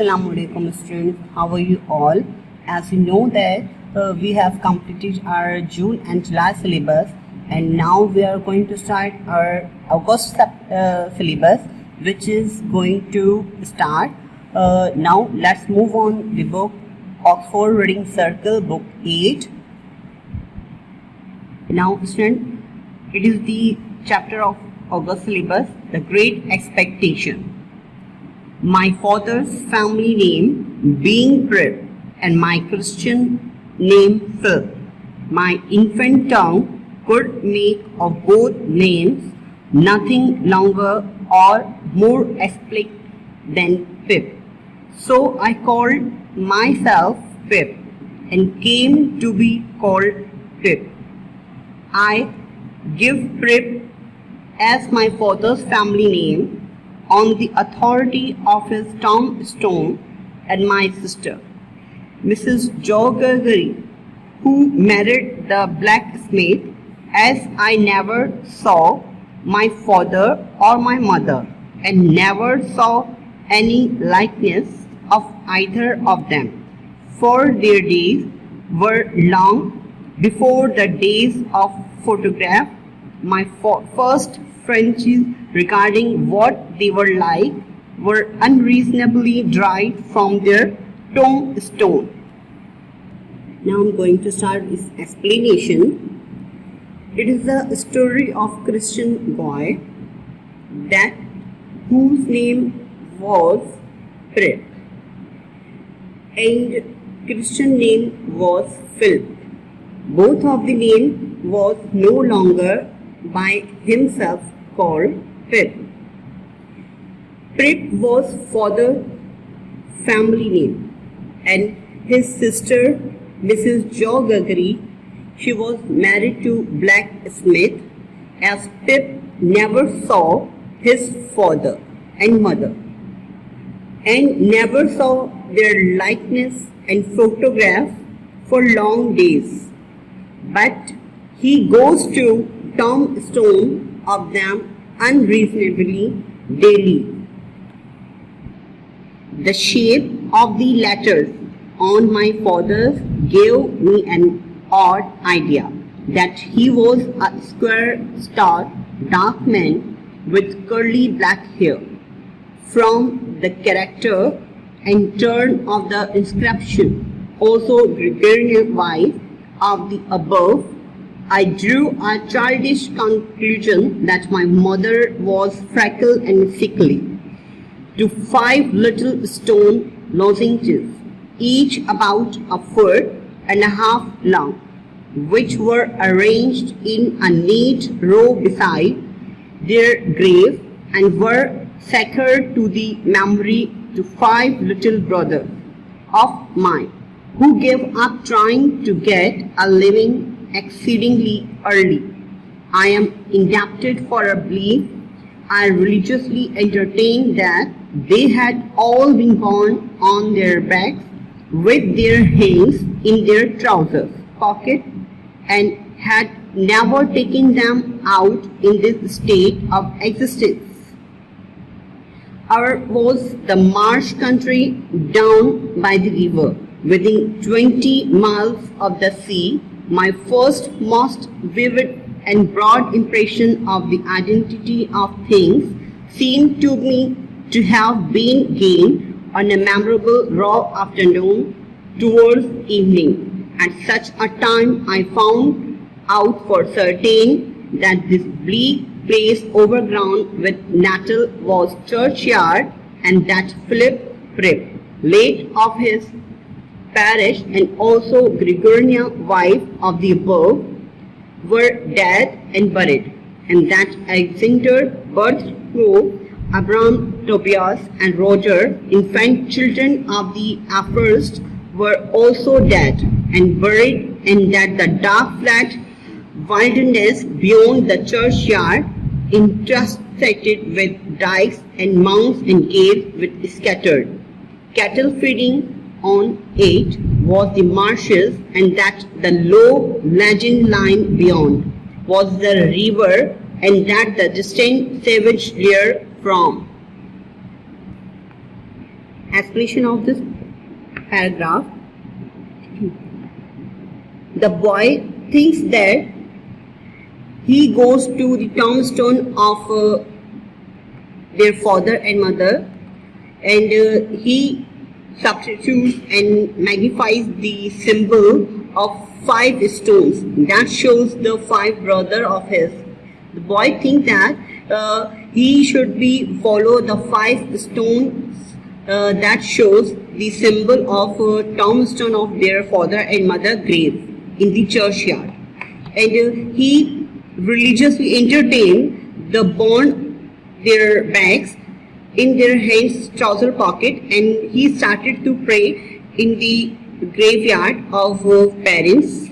Assalamualaikum students, how are you all? As you know that we have completed our June and July syllabus, and now we are going to start our August syllabus, which is going to start. Now let's move on the book Oxford Reading Circle, book 8. Now student, it is the chapter of August syllabus, The Great Expectation. My father's family name being Fripp, and my Christian name Phil. My infant tongue could make of both names nothing longer or more explicit than Pip. So I called myself Pip and came to be called Pip. I give Pip as my father's family name on the authority of his tombstone and my sister, Mrs. Joe Gregory, who married the blacksmith, as I never saw my father or my mother and never saw any likeness of either of them, for their days were long before the days of photograph. My first Frenchies regarding what they were like were unreasonably derived from their tombstone. Now I'm going to start this explanation. It is a story of Christian boy that whose name was Fripp and Christian name was Phil. Both of the name was no longer by himself called Pip. Pip was father's family name, and his sister, Mrs. Joe Gregory, she was married to blacksmith, as Pip never saw his father and mother, and never saw their likeness and photograph for long days. But he goes to tombstone of them unreasonably daily. The shape of the letters on my father's gave me an odd idea that he was a square, stout, dark man with curly black hair. From the character and turn of the inscription, also Gregorian wife of the above, I drew a childish conclusion that my mother was freckled and sickly. To 5 little stone lozenges, each about a foot and a half long, which were arranged in a neat row beside their grave, and were sacred to the memory to 5 little brothers of mine, who gave up trying to get a living exceedingly early. I am indebted for a belief I religiously entertained that they had all been born on their backs with their hands in their trousers pocket, and had never taken them out in this state of existence. Ours was the marsh country down by the river, within 20 miles of the sea. My first, most vivid and broad impression of the identity of things seemed to me to have been gained on a memorable raw afternoon towards evening. At such a time I found out for certain that this bleak place overgrown with nettle was churchyard, and that Philip Fripp, late of his parish and also Gregorian wife of the above, were dead and buried, and that Alexander, Berthrow, Abraham, Tobias, and Roger, infant children of the first, were also dead and buried, and that the dark flat wilderness beyond the churchyard, intersected with dikes and mounds and caves with scattered cattle feeding on it, was the marshes, and that the low legend line beyond was the river, and that the distant savage rear from explanation of this paragraph. The boy thinks that he goes to the tombstone of their father and mother, and he substitutes and magnifies the symbol of 5 stones that shows the 5 brothers of his. The boy thinks that he should be follow the 5 stones that shows the symbol of tombstone of their father and mother grave in the churchyard, and he religiously entertained the burn their bags in their hands trouser pocket, and he started to pray in the graveyard of parents,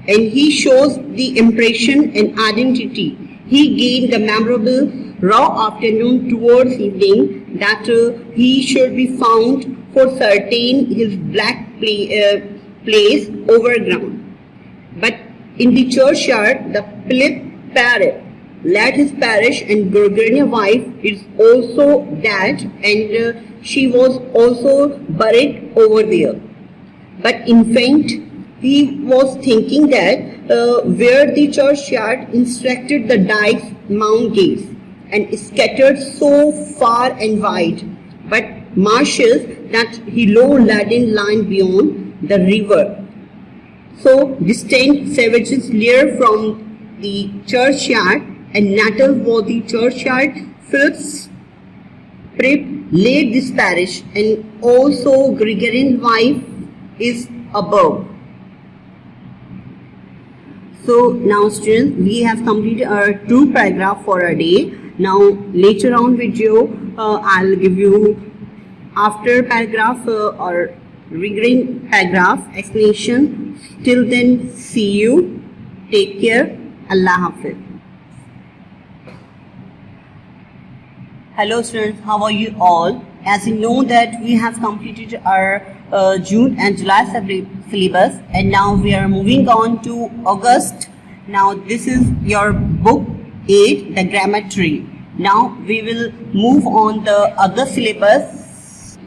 and he shows the impression and identity. He gained the memorable raw afternoon towards evening that he should be found for certain his black place overground. But in the churchyard, the Philip Parrot led his parish, and Gregorian wife is also dead, and she was also buried over there. But in fact, he was thinking that where the churchyard instructed the dykes, mount gates, and scattered so far and wide, but marshes that he low laden line beyond the river. So distant savages leer from the churchyard, and Natalworthy churchyard, Philip's Prep laid this parish, and also Gregorian wife is above. So now students, we have completed our 2 paragraph for a day. Now later on video, I'll give you after paragraph or Gregorian paragraph explanation. Till then, see you. Take care. Allah Hafiz. Hello students, how are you all? As you know that we have completed our June and July syllabus, and now we are moving on to August. Now this is your book 8, the grammar tree. Now we will move on the August syllabus.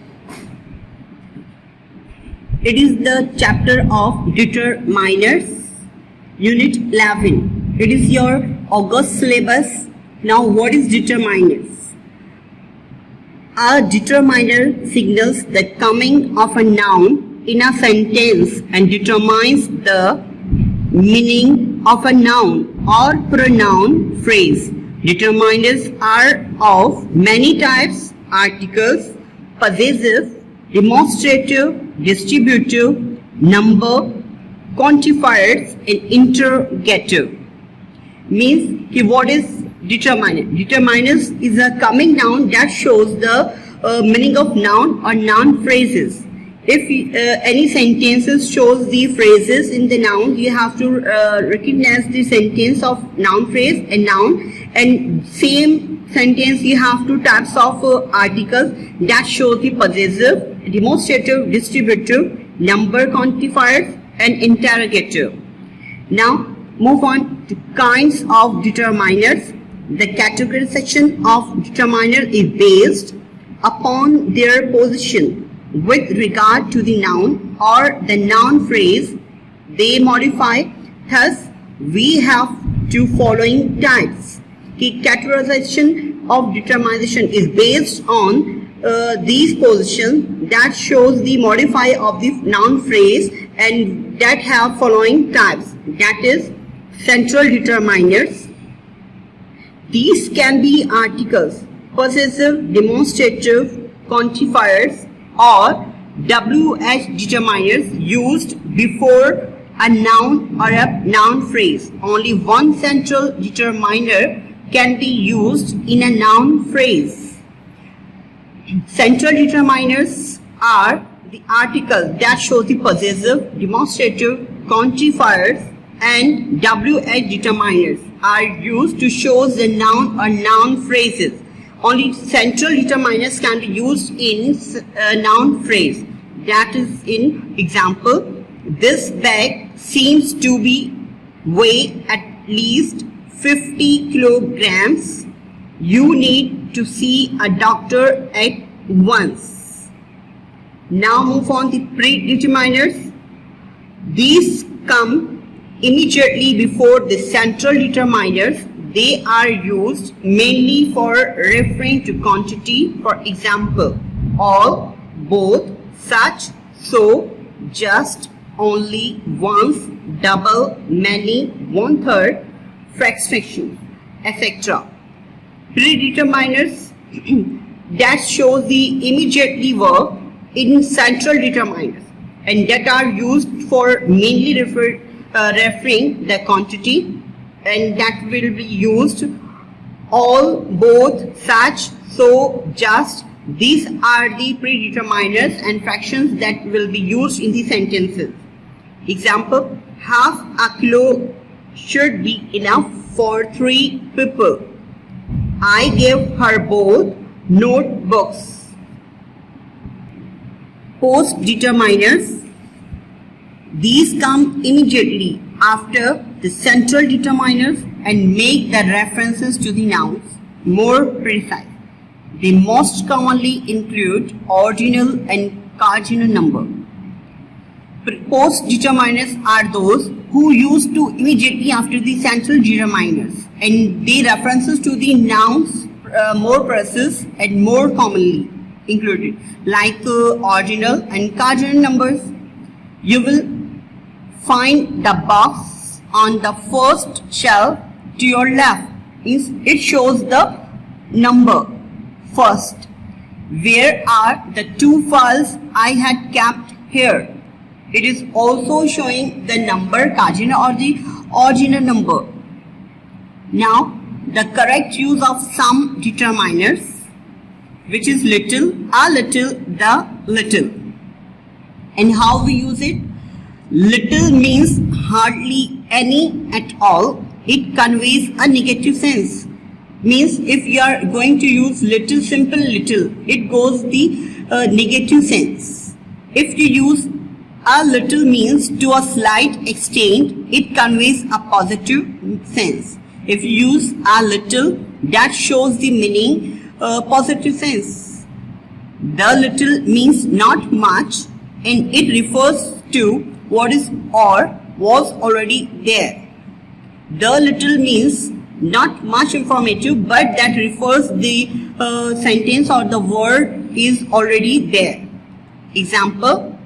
It is the chapter of determiners, unit 11. It is your August syllabus. Now what is determiners? A determiner signals the coming of a noun in a sentence and determines the meaning of a noun or pronoun phrase. Determiners are of many types: articles, possessive, demonstrative, distributive, number, quantifiers, and interrogative. Means what is determiner? Determiners is a coming noun that shows the meaning of noun or noun phrases. If any sentences shows the phrases in the noun, you have to recognize the sentence of noun phrase and noun, and same sentence you have 2 types of articles that show the possessive, demonstrative, distributive, number, quantifiers, and interrogative. Now move on to kinds of determiners. The categorization of determiner is based upon their position with regard to the noun or the noun phrase they modify. Thus, we have 2 following types. The categorization of determination is based on these positions that shows the modifier of the noun phrase, and that have following types. That is central determiners. These can be articles, possessive, demonstrative, quantifiers, or WH determiners used before a noun or a noun phrase. Only one central determiner can be used in a noun phrase. Central determiners are the articles that show the possessive, demonstrative, quantifiers, and WH determiners are used to show the noun or noun phrases. Only central determiners can be used in a noun phrase. That is, in example, this bag seems to be weigh at least 50 kilograms. You need to see a doctor at once. Now move on the predeterminers. These come immediately before the central determiners. They are used mainly for referring to quantity. For example, all, both, such, so, just, only, once, double, many, one-third, fraction, etc. Predeterminers that shows the immediately verb in central determiners and that are used for mainly referring the quantity, and that will be used all, both, such, so, just. These are the predeterminers and fractions that will be used in the sentences. Example, half a kilo should be enough for 3 people. I gave her both notebooks. Post determiners. These come immediately after the central determiners and make the references to the nouns more precise. They most commonly include ordinal and cardinal number. Post determiners are those who used to immediately after the central determiners, and they references to the nouns more precise and more commonly included, like ordinal and cardinal numbers. You will find the box on the first shelf to your left. It shows the number first. Where are the 2 files I had kept here? It is also showing the number cardinal or the ordinal number. Now the correct use of some determiners, which is little, a little, the little, and how we use it. Little means hardly any at all. It conveys a negative sense. Means if you are going to use little, simple little, it goes the negative sense. If you use a little means to a slight extent, it conveys a positive sense. If you use a little, that shows the meaning positive sense. The little means not much, and it refers to what is or was already there. The little means not much informative, but that refers the sentence or the word is already there. Example,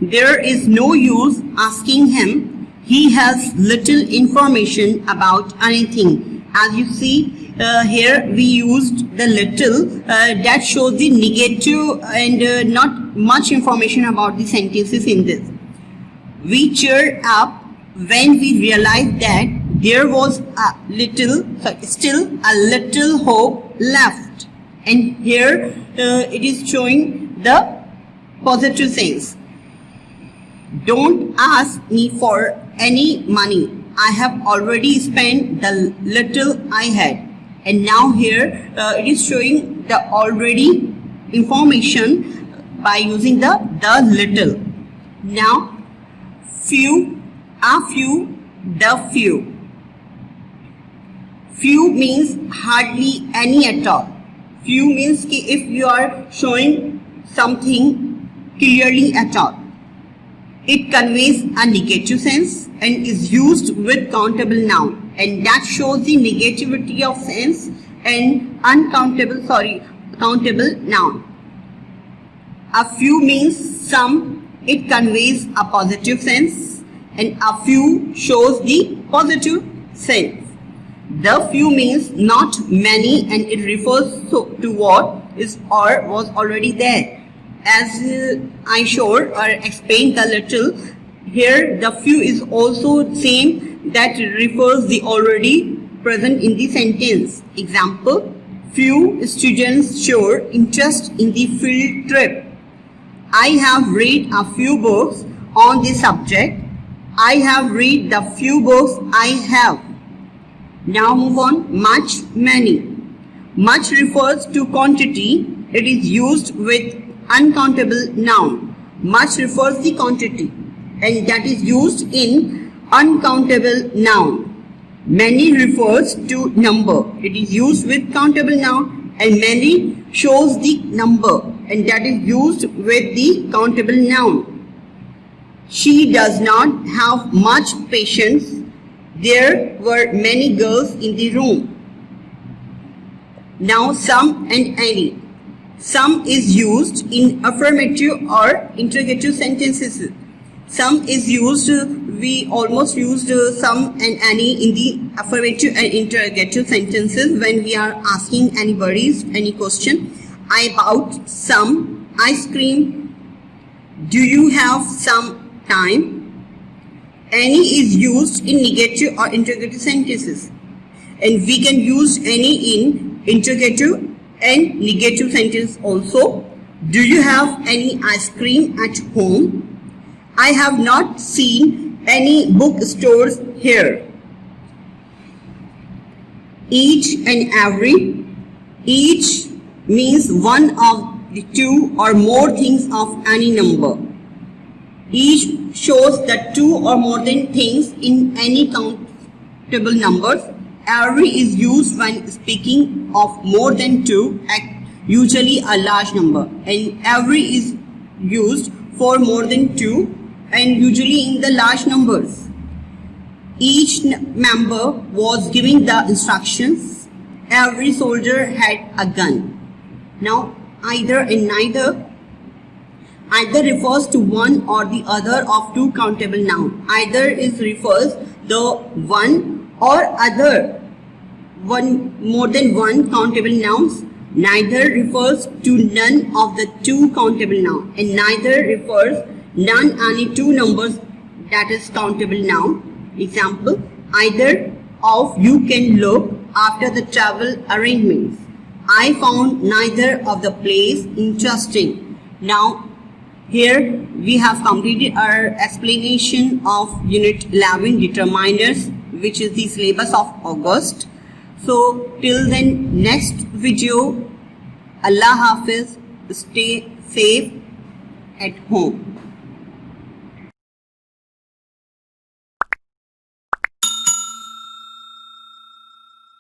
there is no use asking him. He has little information about anything. As you see here, we used the little that shows the negative and not much information about the sentences in this. We cheered up when we realized that there was still a little hope left, and here it is showing the positive sense. Don't ask me for any money. I have already spent the little I had. And now here it is showing the already information by using the little. Now few, a few, the few. Few means hardly any at all. Few means if you are showing something clearly at all. It conveys a negative sense and is used with countable noun, and that shows the negativity of sense and countable noun. A few means some. It conveys a positive sense, and a few shows the positive sense. The few means not many, and it refers to what is or was already there. As I showed or explained the little, here the few is also same, that refers the already present in the sentence. Example, few students showed interest in the field trip. I have read a few books on this subject. I have read the few books I have. Now move on. Much, many. Much refers to quantity. It is used with uncountable noun. Much refers the quantity, and that is used in uncountable noun. Many refers to number. It is used with countable noun, and many shows the number, and that is used with the countable noun. She does not have much patience. There were many girls in the room. Now some and any. Some is used in affirmative or interrogative sentences. Some is used, we almost used some and any in the affirmative and interrogative sentences when we are asking any question. I bought some ice cream. Do you have some time? Any is used in negative or interrogative sentences, and we can use any in interrogative and negative sentence also. Do you have any ice cream at home? I have not seen any bookstores here. Each and every. Each means one of the two or more things of any number. Each shows that two or more than things in any countable numbers. Every is used when speaking of more than two, usually a large number, and every is used for more than two and usually in the large numbers. Each member was giving the instructions. Every soldier had a gun. Now either and neither. Either refers to one or the other of two countable nouns. Either is refers the one or other, one more than one countable nouns. Neither refers to none of the two countable nouns, and neither refers none any two numbers, that is countable noun. Example, either of you can look after the travel arrangements. I found neither of the place interesting. Now here we have completed our explanation of Unit 11 Determiners, which is the syllabus of August. So till then, next video, Allah Hafiz, stay safe at home.